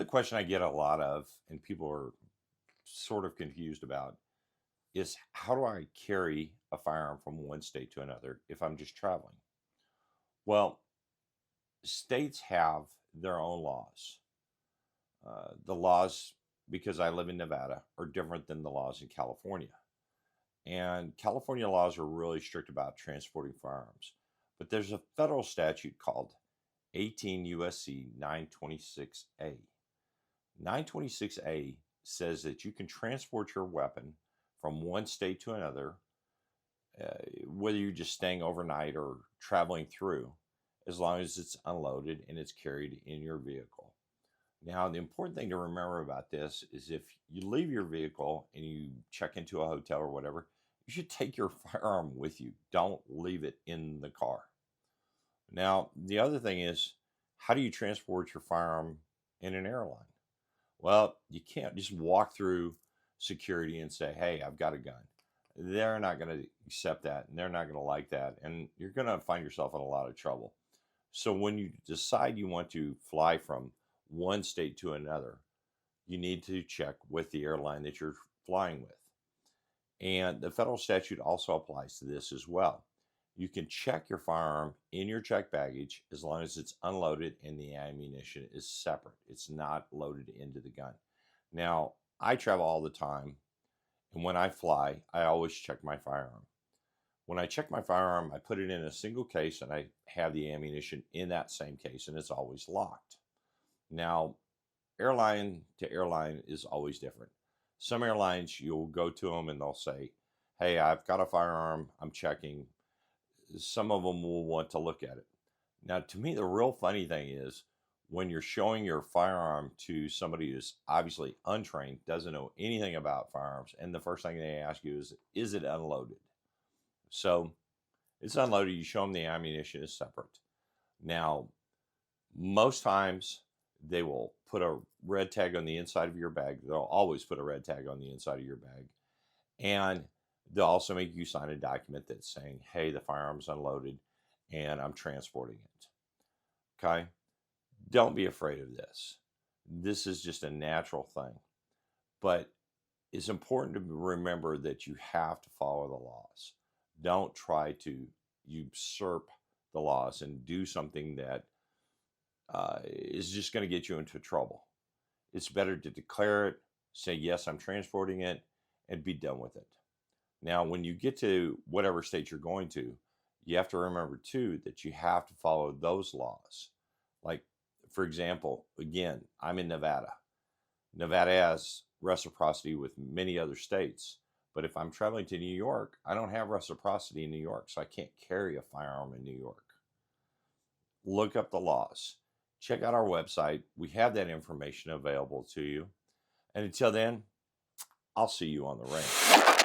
question I get a lot of, and people are sort of confused about, is how do I carry a firearm from one state to another if I'm just traveling? Well, states have their own laws. The laws, because I live in Nevada, are different than the laws in California. And California laws are really strict about transporting firearms. But there's a federal statute called 18 USC 926A. 926A says that you can transport your weapon from one state to another, whether you're just staying overnight or traveling through, as long as it's unloaded and it's carried in your vehicle. Now, the important thing to remember about this is if you leave your vehicle and you check into a hotel or whatever, you should take your firearm with you. Don't leave it in the car. Now, the other thing is, how do you transport your firearm in an airline? Well, you can't just walk through security and say, hey, I've got a gun. They're not going to accept that, and they're not going to like that, and you're going to find yourself in a lot of trouble. So when you decide you want to fly from one state to another, you need to check with the airline that you're flying with. And the federal statute also applies to this as well. You can check your firearm in your checked baggage as long as it's unloaded and the ammunition is separate. It's not loaded into the gun. Now, I travel all the time, and when I fly, I always check my firearm. When I check my firearm, I put it in a single case and I have the ammunition in that same case, and it's always locked. Now, airline to airline is always different. Some airlines, you'll go to them and they'll say, hey, I've got a firearm, I'm checking. Some of them will want to look at it. Now, to me, the real funny thing is when you're showing your firearm to somebody who's obviously untrained, doesn't know anything about firearms, and the first thing they ask you is it unloaded? So it's unloaded, you show them the ammunition is separate. Now, most times they will put a red tag on the inside of your bag. They'll always put a red tag on the inside of your bag. And they'll also make you sign a document that's saying, hey, the firearm's unloaded and I'm transporting it. Okay? Don't be afraid of this. This is just a natural thing. But it's important to remember that you have to follow the laws. Don't try to usurp the laws and do something that is just going to get you into trouble. It's better to declare it, say, yes, I'm transporting it, and be done with it. Now, when you get to whatever state you're going to, you have to remember, too, that you have to follow those laws. Like, for example, again, I'm in Nevada. Nevada has reciprocity with many other states. But if I'm traveling to New York, I don't have reciprocity in New York, so I can't carry a firearm in New York. Look up the laws. Check out our website. We have that information available to you. And until then, I'll see you on the range.